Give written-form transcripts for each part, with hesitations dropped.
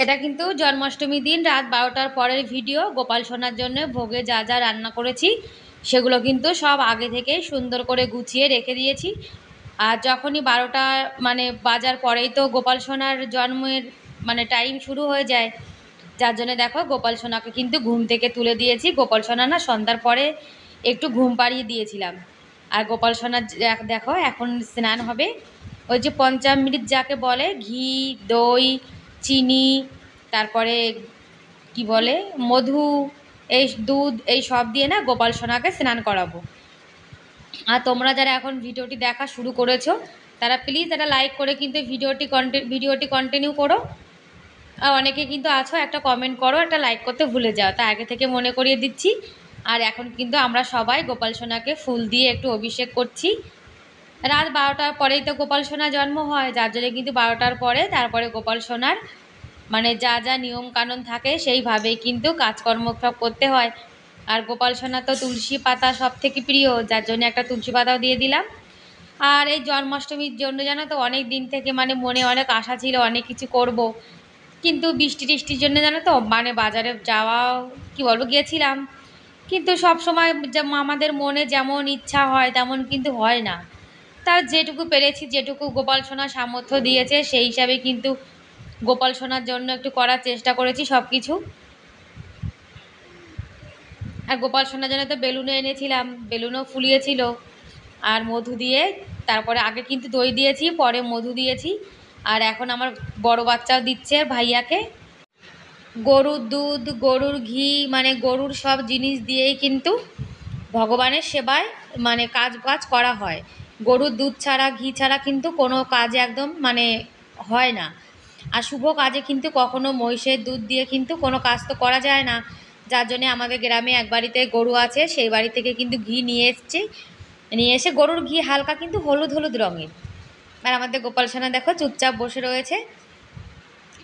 এটা কিন্তু জন্মাষ্টমীর দিন রাত 12টার পরের ভিডিও। গোপাল সোনার জন্য ভোগে যা যা রান্না করেছি সেগুলো কিন্তু সব আগে থেকেই সুন্দর করে গুছিয়ে রেখে দিয়েছি। আর যখনই 12টা মানে বাজার পরেই তো গোপাল সোনার জন্মের মানে টাইম শুরু হয়ে যায়, যার জন্য দেখো গোপাল সোনাকে কিন্তু ঘুম থেকে তুলে দিয়েছি। গোপাল সোনা না সন্ধ্যার পরে একটু ঘুম পাড়িয়ে দিয়েছিলাম। আর গোপাল সোনার দেখো এখন স্নান হবে। ওই যে পঞ্চামৃত যাকে বলে, ঘি, দই, চিনি, তারপরে কি বলে মধু, এই দুধ, এই সব দিয়ে না গোপাল সোনাকে স্নান করাবো। আর তোমরা যারা এখন ভিডিওটি দেখা শুরু করেছো তারা প্লিজ একটা লাইক করে কিন্তু ভিডিওটি কন্টিনিউ করো। আর অনেকে কিন্তু আছো একটা কমেন্ট করো, একটা লাইক করতে ভুলে যাও, তা আগে থেকে মনে করিয়ে দিচ্ছি। আর এখন কিন্তু আমরা সবাই গোপাল সোনাকে ফুল দিয়ে একটু অভিষেক করছি। রাত 12টার পরেই তো গোপাল সোনা জন্ম হয়, যার জন্য কিন্তু 12টার পরে তারপরে গোপাল সোনার মানে যা যা নিয়ম কানুন থাকে সেইভাবেই কিন্তু কাজকর্ম সব করতে হয়। আর গোপাল সোনা তো তুলসী পাতা সব থেকে প্রিয়, যার জন্য একটা তুলসী পাতাও দিয়ে দিলাম। আর এই জন্মাষ্টমীর জন্য জানো তো অনেক দিন থেকে মানে মনে অনেক আশা ছিল অনেক কিছু করব, কিন্তু বৃষ্টি টিষ্টির জন্য জানো তো মানে বাজারে যাওয়া কি বলবো গিয়েছিলাম, কিন্তু সব সময় আমাদের মনে যেমন ইচ্ছা হয় তেমন কিন্তু হয় না। তার যেটুকু পেরেছি, যেটুকু গোপাল সোনা সামর্থ্য দিয়েছে সেই হিসাবে কিন্তু গোপাল সোনার জন্য একটু করার চেষ্টা করেছি সব কিছু। আর গোপাল সোনার জন্য তো বেলুনও এনেছিলাম, বেলুনও ফুলিয়েছিল। আর মধু দিয়ে, তারপরে আগে কিন্তু দই দিয়েছি, পরে মধু দিয়েছি। আর এখন আমার বড় বাচ্চাও দিচ্ছে ভাইয়াকে। গরুর দুধ, গরুর ঘি, মানে গরুর সব জিনিস দিয়েই কিন্তু ভগবানের সেবায় মানে কাজ করা হয়। গরুর দুধ ছাড়া, ঘি ছাড়া কিন্তু কোনো কাজ একদম মানে হয় না। আর শুভ কাজে কিন্তু কখনো মহিষের দুধ দিয়ে কিন্তু কোনো কাজ তো করা যায় না। যার জন্যে আমাদের গ্রামে এক বাড়িতে গরু আছে, সেই বাড়ি থেকে কিন্তু ঘি নিয়ে এসেছি। নিয়ে এসে গরুর ঘি হালকা কিন্তু হলুদ হলুদ রঙের। আর আমাদের গোপাল সোনা দেখো চুপচাপ বসে রয়েছে।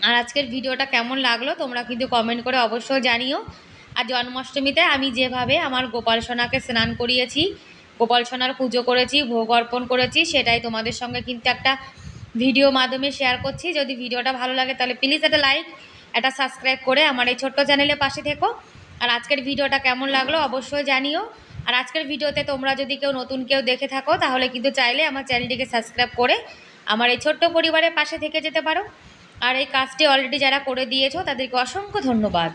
আর আজকের ভিডিওটা কেমন লাগলো তোমরা কিন্তু কমেন্ট করে অবশ্যই জানিও। আর জন্মাষ্টমীতে আমি যেভাবে আমার গোপাল সোনাকে স্নান করিয়েছি, গোপাল সোনার পুজো করেছি, ভোগ অর্পণ করেছি, সেটাই তোমাদের সঙ্গে কিন্তু একটা ভিডিও মাধ্যমে শেয়ার করছি। যদি ভিডিওটা ভালো লাগে তাহলে প্লিজ একটা লাইক, একটা সাবস্ক্রাইব করে আমার এই ছোট্ট চ্যানেলের পাশে থেকো। আর আজকের ভিডিওটা কেমন লাগলো অবশ্যই জানিও। আর আজকের ভিডিওতে তোমরা যদি কেউ নতুন কেউ দেখে থাকো তাহলে কিন্তু চাইলে আমার চ্যানেলটিকে সাবস্ক্রাইব করে আমার এই ছোট্ট পরিবারের পাশে থেকে যেতে পারো। আর এই কাজটি অলরেডি যারা করে দিয়েছো তাদেরকে অসংখ্য ধন্যবাদ।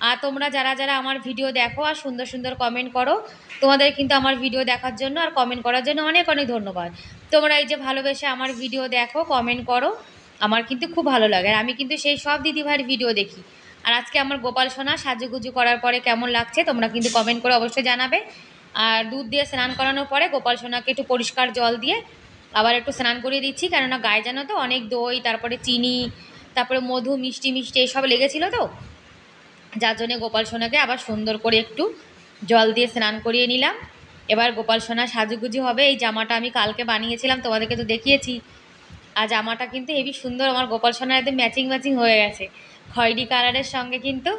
আর তোমরা যারা যারা আমার ভিডিও দেখো আর সুন্দর সুন্দর কমেন্ট করো, তোমাদের কিন্তু আমার ভিডিও দেখার জন্য আর কমেন্ট করার জন্য অনেক অনেক ধন্যবাদ। তোমরা এই যে ভালোবেসে আমার ভিডিও দেখো, কমেন্ট করো, আমার কিন্তু খুব ভালো লাগে। আর আমি কিন্তু সেই সব দিদিভাইয়ের ভিডিও দেখি। আর আজকে আমার গোপাল সোনা সাজুগুজু করার পরে কেমন লাগছে তোমরা কিন্তু কমেন্ট করে অবশ্যই জানাবে। আর দুধ দিয়ে স্নান করানোর পরে গোপাল সোনাকে একটু পরিষ্কার জল দিয়ে আবার একটু স্নান করিয়ে দিচ্ছি, কেননা গায়ে জানো তো অনেক দই, তারপরে চিনি, তারপরে মধু, মিষ্টি মিষ্টি এইসব লেগেছিলো তো, যার জন্যে গোপাল সোনাকে আবার সুন্দর করে একটু জল দিয়ে স্নান করিয়ে নিলাম। এবার গোপাল সোনা সাজুগুজু হবে। এই জামাটা আমি কালকে বানিয়েছিলাম, তোমাদেরকে তো দেখিয়েছি। আর জামাটা কিন্তু হেবি সুন্দর, আমার গোপাল সোনার একদম ম্যাচিং ম্যাচিং হয়ে গেছে। খয়েরি কালারের সঙ্গে কিন্তু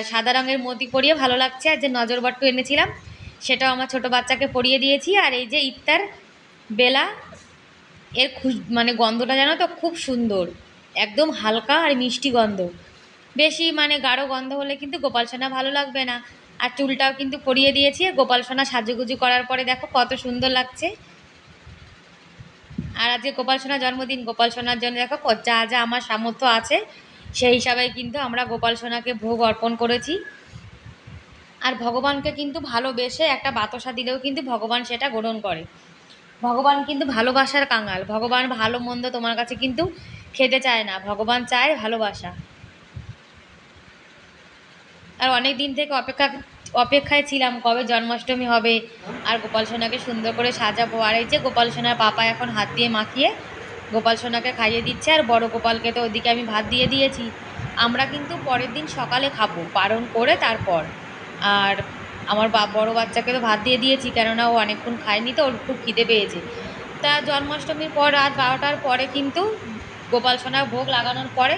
সাদা রঙের মতি পরিয়ে ভালো লাগছে। আর যে নজরবট্টু এনেছিলাম সেটাও আমার ছোট বাচ্চাকে পরিয়ে দিয়েছি। আর এই যে ইত্যার বেলা, এর মানে গন্ধটা জানো তো খুব সুন্দর, একদম হালকা আর মিষ্টি গন্ধ। বেশি মানে গাঢ় গন্ধ হলে কিন্তু গোপাল সোনা ভালো লাগবে না। আর চুলটাও কিন্তু পরিয়ে দিয়েছি। গোপাল সোনা সাজুগুজু করার পরে দেখো কত সুন্দর লাগছে। আর আজকে গোপাল সোনার জন্মদিন, গোপাল সোনার জন্য দেখো যা যা আমার সামর্থ্য আছে সেই হিসাবে কিন্তু আমরা গোপাল সোনাকে ভোগ অর্পণ করেছি। আর ভগবানকে কিন্তু ভালোবেসে একটা বাতাসা দিলেও কিন্তু ভগবান সেটা গ্রহণ করে। ভগবান কিন্তু ভালোবাসার কাঙাল। ভগবান ভালো মন্দ তোমার কাছে কিন্তু খেতে চায় না, ভগবান চায় ভালোবাসা। আর অনেক দিন থেকে অপেক্ষায় ছিলাম কবে জন্মাষ্টমী হবে আর গোপাল সোনাকে সুন্দর করে সাজাবো। আর এই যে গোপাল সোনার পাপা এখন হাত দিয়ে মাখিয়ে গোপাল সোনাকে খাইয়ে দিচ্ছে। আর বড় গোপালকে তো ওদিকে আমি ভাত দিয়ে দিয়েছি। আমরা কিন্তু পরের দিন সকালে খাবো পালন করে তারপর। আর আমার বড় বাচ্চাকে তো ভাত দিয়ে দিয়েছি, কেননা ও অনেকক্ষণ খায়নি, তো ওর খুব খিদে পেয়েছে। তা জন্মাষ্টমীর পর রাত 12টার পরে কিন্তু গোপাল সোনার ভোগ লাগানোর পরে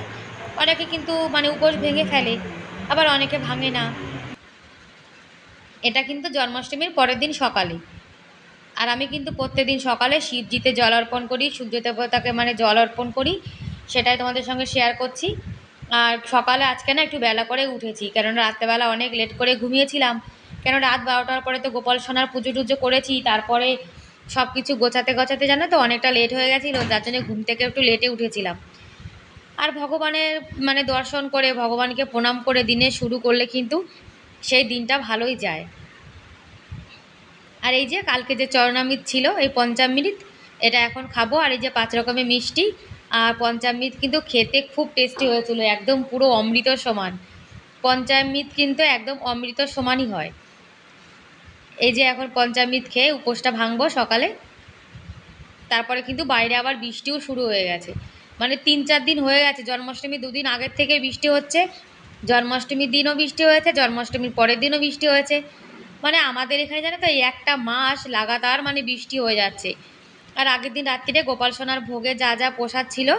অনেকে কিন্তু মানে উপোস ভেঙে ফেলে, আবার অনেকে ভাঙে না। এটা কিন্তু জন্মাষ্টমীর পরের দিন সকালে। আর আমি কিন্তু প্রত্যেকদিন সকালে শিবজিতে জল অর্পণ করি, সূর্য দেবতাকে মানে জল অর্পণ করি, সেটাই তোমাদের সঙ্গে শেয়ার করছি। আর সকালে আজকে না একটু বেলা করে উঠেছি, কেননা রাত্রেবেলা অনেক লেট করে ঘুমিয়েছিলাম। কেন রাত 12টার পরে তো গোপাল সোনার পুজো টুজো করেছি, তারপরে সব কিছু গোছাতে গোছাতে জানো তো অনেকটা লেট হয়ে গেছিলো, যার জন্য ঘুম থেকে একটু লেটে উঠেছিলাম। আর ভগবানের দর্শন করে ভগবানকে প্রণাম করে দিনে শুরু করলে কিন্তু সেই দিনটা ভালোই যায়। আর এই যে কালকে যে চরণামৃত ছিল এই পঞ্চামৃত, এটা এখন খাবো। আর এই যে 5 রকমের মিষ্টি আর পঞ্চামৃত কিন্তু খেতে খুব টেস্টি হয়েছিল, একদম পুরো অমৃত সমান। পঞ্চামৃত কিন্তু একদম অমৃত সমানই হয়। এই যে এখন পঞ্চামৃত খেয়ে উপোসটা ভাঙবো সকালে। তারপরে কিন্তু বাইরে আবার বৃষ্টিও শুরু হয়ে গেছে, 3-4 দিন হয়ে গেছে। জন্মাষ্টমী 2 দিন আগের থেকে বৃষ্টি হচ্ছে, জন্মাষ্টমীর দিনও বৃষ্টি হয়েছে, জন্মাষ্টমীর পরের দিনও বৃষ্টি হয়েছে। আমাদের এখানে জানো তো এই একটা মাস লাগাতার বৃষ্টি হয়ে যাচ্ছে। আর আগের দিন রাত্রিরে গোপাল সোনার ভোগে যা যা প্রসাদ ছিল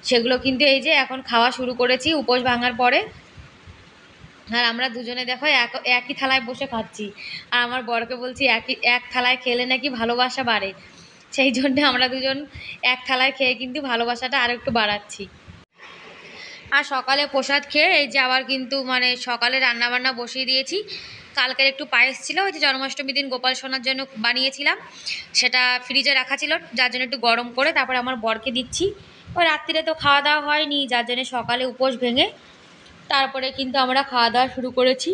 সেগুলো কিন্তু এই যে এখন খাওয়া শুরু করেছি উপোস ভাঙার পরে। আর আমরা দুজনে দেখো একই থালায় বসে খাচ্ছি। আর আমার বরকে বলছি এক থালায় খেলে নাকি ভালোবাসা বাড়ে, সেই জন্য আমরা দুজন এক থালায় খেয়ে কিন্তু ভালোবাসাটা আরও একটু বাড়াচ্ছি। আর সকালে প্রসাদ খেয়ে এই যে আবার কিন্তু সকালে রান্নাবান্না বসিয়ে দিয়েছি। কালকের একটু পায়েস ছিল, ওই যে জন্মাষ্টমীর দিন গোপাল সোনার জন্য বানিয়েছিলাম, সেটা ফ্রিজে রাখা ছিল, যার জন্য একটু গরম করে তারপরে আমার বরকে দিচ্ছি। ওই রাত্রিরে তো খাওয়া দাওয়া হয়নি, যার জন্য সকালে উপোস ভেঙে তারপরে কিন্তু আমরা খাওয়া দাওয়া শুরু করেছি।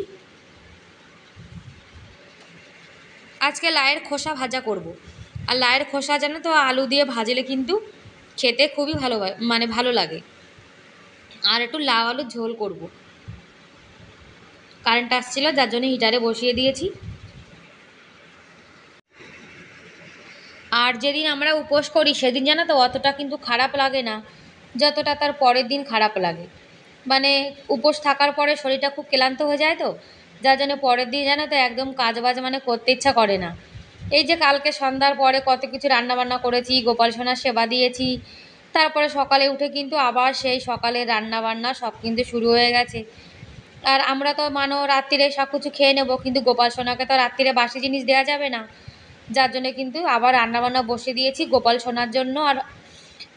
আজকে লায়ের খোসা ভাজা করব। আর লায়ের খোসা জানো তো আলু দিয়ে ভাজলে কিন্তু খেতে খুবই ভালো ভালো লাগে। আর একটু লাউ আলুর ঝোল করব। কারেন্ট আসছিল যার জন্য হিটারে বসিয়ে দিয়েছি। আর যেদিন আমরা উপোস করি সেদিন জানো তো অতটা কিন্তু খারাপ লাগে না, যতটা তার পরের দিন খারাপ লাগে। উপোস থাকার পরে শরীরটা খুব ক্লান্ত হয়ে যায় তো, যার জন্য পরের দিন জানো তো একদম কাজ বাজ করতে ইচ্ছা করে না। এই যে কালকে সন্ধ্যার পরে কত কিছু রান্নাবান্না করেছি, গোপাল সোনার সেবা দিয়েছি, তারপরে সকালে উঠে কিন্তু আবার সেই সকালে রান্নাবান্না সব কিন্তু শুরু হয়ে গেছে। আর আমরা তো রাত্রিরে সব কিছু খেয়ে নেবো, কিন্তু গোপাল সোনাকে তো রাত্রিরে বাসি জিনিস দেওয়া যাবে না, যার জন্য কিন্তু আবার রান্নাবান্না বসিয়ে দিয়েছি গোপাল সোনার জন্য আর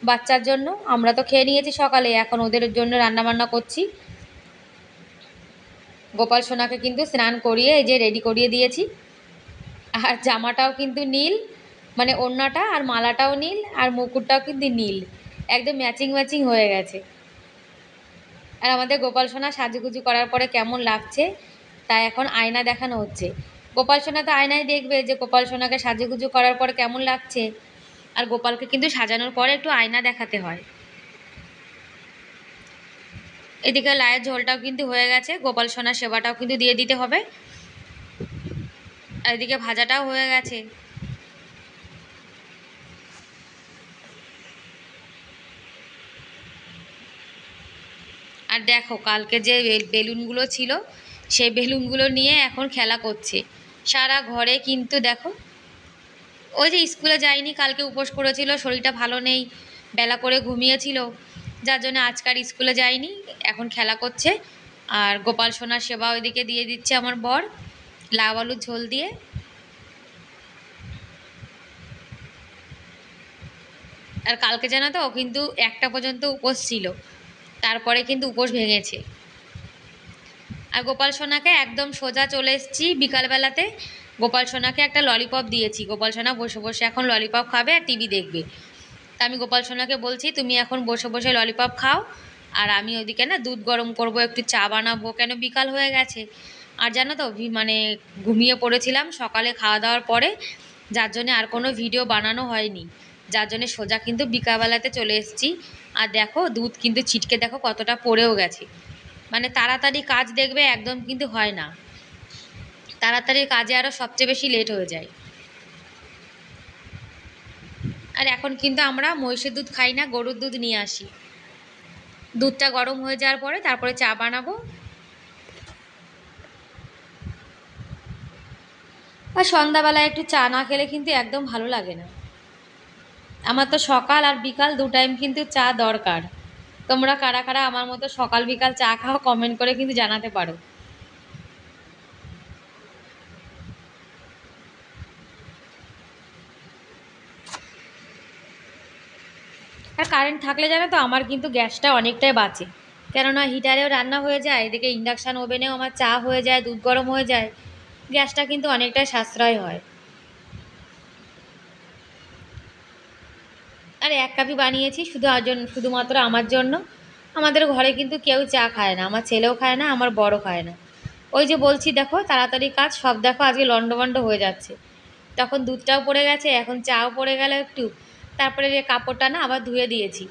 বাচ্চার জন্য। আমরা তো খেয়ে নিয়েছি সকালে, এখন ওদের জন্য রান্নাবান্না করছি। গোপাল সোনাকে কিন্তু স্নান করিয়ে এই যে রেডি করিয়ে দিয়েছি। আর জামাটাও কিন্তু নীল, ওড়নাটা আর মালাটাও নীল, আর মুকুটটাও কিন্তু নীল, একদম ম্যাচিং ম্যাচিং হয়ে গেছে। আর আমাদের গোপাল সোনা সাজুগুজু করার পরে কেমন লাগছে তাই এখন আয়না দেখানো হচ্ছে। গোপাল সোনা তো আয়নায় দেখবে যে গোপাল সোনাকে সাজুগুজু করার পরে কেমন লাগছে, আর গোপালকে কিন্তু সাজানোর পরে একটু আয়না দেখাতে হয়। এদিকে লায়ের ঝোলটাও কিন্তু হয়ে গেছে, গোপাল সোনার সেবাটাও কিন্তু দিয়ে দিতে হবে। আর এদিকে ভাজাটাও হয়ে গেছে। আর দেখো কালকে যে বেলুনগুলো ছিল সেই বেলুনগুলো নিয়ে এখন খেলা করছে সারা ঘরে। কিন্তু দেখো ওই যে স্কুলে যায়নি, কালকে উপোস করেছিল, শরীরটা ভালো নেই, বেলা করে ঘুমিয়েছিল, যার জন্য আজকাল স্কুলে যায়নি, এখন খেলা করছে। আর গোপাল সোনার সেবা ওইদিকে দিয়ে দিচ্ছে আমার বর লাউ আলুর ঝোল দিয়ে। আর কালকে জানো তো কিন্তু 1টা পর্যন্ত উপোস ছিল, তারপরে কিন্তু উপোস ভেঙেছে। আর গোপাল সোনাকে একদম সোজা চলে এসেছি বিকালবেলাতে, গোপাল সোনাকে একটা ললিপপ দিয়েছি, গোপাল সোনা বসে বসে এখন ললিপপ খাবে আর টিভি দেখবে। তা আমি গোপাল সোনাকে বলছি তুমি এখন বসে বসে ললিপপ খাও, আর আমি ওদিকে না দুধ গরম করব, একটু চা বানাবো, কেন বিকাল হয়ে গেছে। আর জানো তো ঘুমিয়ে পড়েছিলাম সকালে খাওয়া দাওয়ার পরে, যার জন্যে আর কোনো ভিডিও বানানো হয়নি, যার জন্যে সোজা কিন্তু বিকালবেলাতে চলে এসেছি। আর দেখো দুধ কিন্তু ছিটকে দেখো কতটা পড়েও গেছে। তাড়াতাড়ি কাজ দেখবে একদম কিন্তু হয় না, তাড়াতাড়ি কাজে আরও সবচেয়ে বেশি লেট হয়ে যায়। আর এখন কিন্তু আমরা মহিষের দুধ খাই না, গরুর দুধ নিয়ে আসি। দুধটা গরম হয়ে যাওয়ার পরে তারপরে চা বানাবো। আর সন্ধ্যাবেলায় একটু চা না খেলে কিন্তু একদম ভালো লাগে না। আমার তো সকাল আর বিকাল 2 টাইম কিন্তু চা দরকার। তোমরা কারা কারা আমার মতো সকাল বিকাল চা খাও কমেন্ট করে কিন্তু জানাতে পারো। আর কারেন্ট থাকলে জানো তো আমার কিন্তু গ্যাসটা অনেকটাই বাঁচে, কেননা হিটারেও রান্না হয়ে যায়, এদিকে ইন্ডাকশান ওভেনেও আমার চা হয়ে যায়, দুধ গরম হয়ে যায়। গ্যাসটা কিন্তু অনেকটাই সাশ্রয় হয়। আর 1 কাপই বানিয়েছি শুধুমাত্র আমার জন্য। আমাদের ঘরে কিন্তু কেউ চা খায় না, আমার ছেলেও খায় না, আমার বড় খায় না। ওই যে বলছি দেখো তাড়াতাড়ি কাজ, সব দেখো আজকে লন্ডভন্ড হয়ে যাচ্ছে। তখন দুধটাও পড়ে গেছে, এখন চাও পড়ে গেল একটু, তারপরে যে কাপড়টা না আবার ধুয়ে দিয়েছি।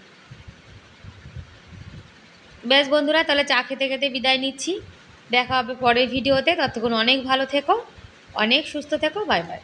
বেশ বন্ধুরা, তাহলে চা খেতে খেতে বিদায় নিচ্ছি। দেখা হবে পরের ভিডিওতে, ততক্ষণ অনেক ভালো থেকো, অনেক সুস্থ থেকো, বাই বাই।